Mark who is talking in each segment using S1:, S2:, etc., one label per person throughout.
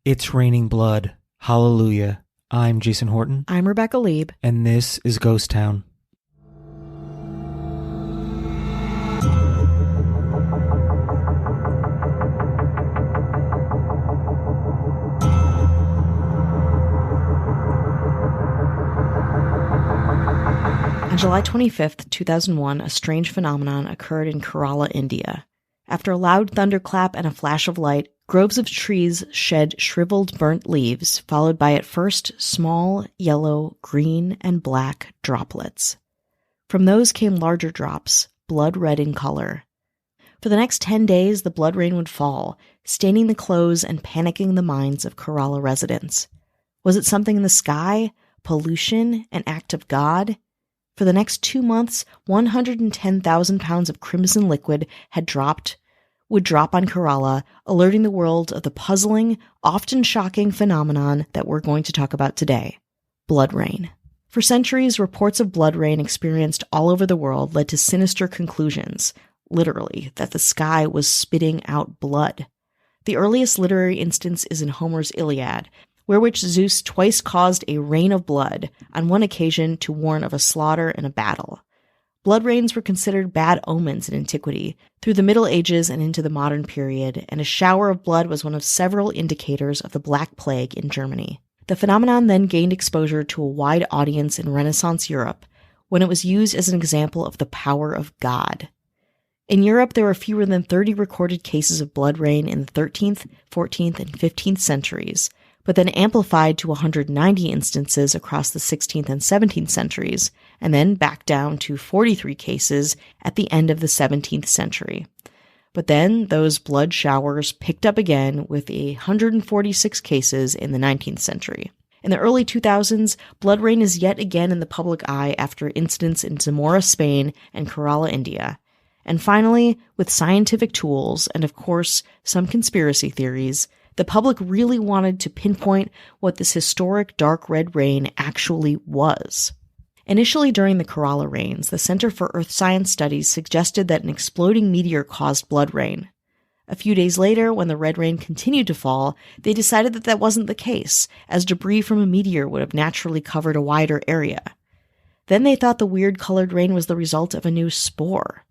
S1: It's raining blood. Hallelujah. I'm Jason Horton.
S2: I'm Rebecca Lieb.
S1: And this is Ghost Town.
S2: On July 25th, 2001, a strange phenomenon occurred in Kerala, India. After a loud thunderclap and a flash of light, groves of trees shed shriveled burnt leaves, followed by at first small, yellow, green, and black droplets. From those came larger drops, blood red in color. For the next 10 days, the blood rain would fall, staining the clothes and panicking the minds of Kerala residents. Was it something in the sky? Pollution? An act of God? For the next 2 months, 110,000 pounds of crimson liquid would drop on Kerala, alerting the world of the puzzling, often shocking phenomenon that we're going to talk about today, blood rain. For centuries, reports of blood rain experienced all over the world led to sinister conclusions, literally, that the sky was spitting out blood. The earliest literary instance is in Homer's Iliad, where which Zeus twice caused a rain of blood, on one occasion to warn of a slaughter in a battle. Blood rains were considered bad omens in antiquity, through the Middle Ages and into the modern period, and a shower of blood was one of several indicators of the Black Plague in Germany. The phenomenon then gained exposure to a wide audience in Renaissance Europe, when it was used as an example of the power of God. In Europe, there were fewer than 30 recorded cases of blood rain in the 13th, 14th, and 15th centuries, but then amplified to 190 instances across the 16th and 17th centuries, and then back down to 43 cases at the end of the 17th century. But then those blood showers picked up again with 146 cases in the 19th century. In the early 2000s, blood rain is yet again in the public eye after incidents in Zamora, Spain, and Kerala, India. And finally, with scientific tools and, of course, some conspiracy theories, the public really wanted to pinpoint what this historic dark red rain actually was. Initially during the Kerala rains, the Center for Earth Science Studies suggested that an exploding meteor caused blood rain. A few days later, when the red rain continued to fall, they decided that that wasn't the case, as debris from a meteor would have naturally covered a wider area. Then they thought the weird colored rain was the result of a new spore.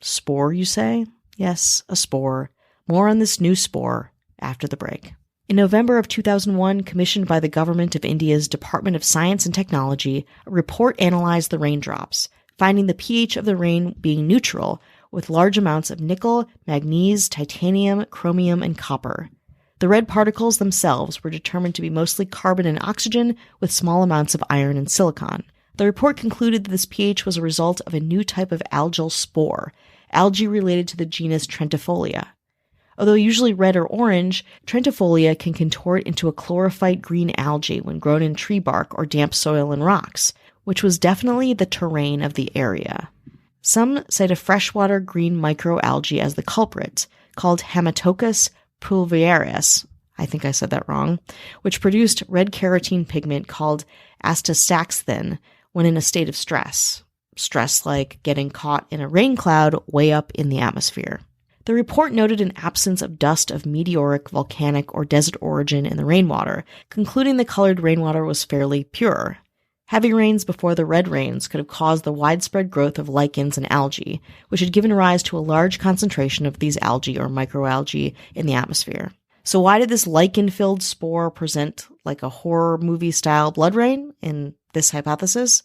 S2: Spore, you say? Yes, a spore. More on this new spore after the break. In November of 2001, commissioned by the government of India's Department of Science and Technology, a report analyzed the raindrops, finding the pH of the rain being neutral, with large amounts of nickel, manganese, titanium, chromium, and copper. The red particles themselves were determined to be mostly carbon and oxygen, with small amounts of iron and silicon. The report concluded that this pH was a result of a new type of algal spore, algae related to the genus Trentifolia. Although usually red or orange, Trentifolia can contort into a chlorophyte green algae when grown in tree bark or damp soil and rocks, which was definitely the terrain of the area. Some cite a freshwater green microalgae as the culprit, called Haematococcus pulveriaris, I think I said that wrong, which produced red carotene pigment called astaxanthin when in a state of stress. Stress like getting caught in a rain cloud way up in the atmosphere. The report noted an absence of dust of meteoric, volcanic, or desert origin in the rainwater, concluding the colored rainwater was fairly pure. Heavy rains before the red rains could have caused the widespread growth of lichens and algae, which had given rise to a large concentration of these algae or microalgae in the atmosphere. So why did this lichen-filled spore present like a horror movie-style blood rain in this hypothesis?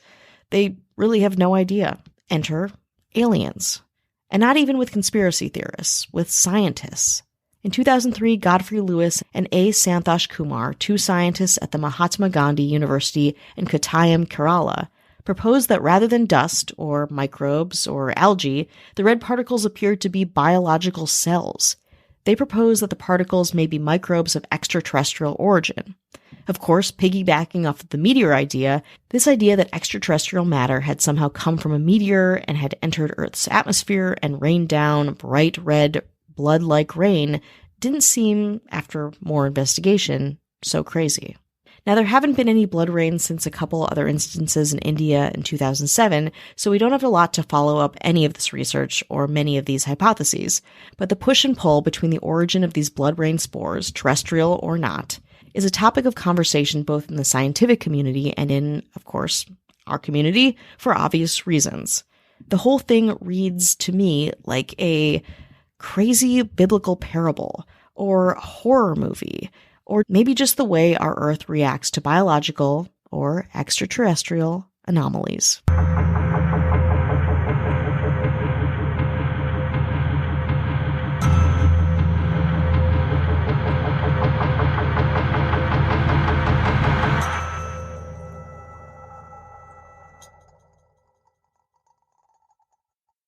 S2: They really have no idea. Enter aliens. And not even with conspiracy theorists, with scientists. In 2003, Godfrey Lewis and A. Santhosh Kumar, two scientists at the Mahatma Gandhi University in Kottayam, Kerala, proposed that rather than dust, or microbes, or algae, the red particles appeared to be biological cells. They proposed that the particles may be microbes of extraterrestrial origin. Of course, piggybacking off of the meteor idea, this idea that extraterrestrial matter had somehow come from a meteor and had entered Earth's atmosphere and rained down bright red, blood-like rain didn't seem, after more investigation, so crazy. Now, there haven't been any blood rains since a couple other instances in India in 2007, so we don't have a lot to follow up any of this research or many of these hypotheses. But the push and pull between the origin of these blood rain spores, terrestrial or not, is a topic of conversation both in the scientific community and in, of course, our community for obvious reasons. The whole thing reads to me like a crazy biblical parable or horror movie, or maybe just the way our Earth reacts to biological or extraterrestrial anomalies.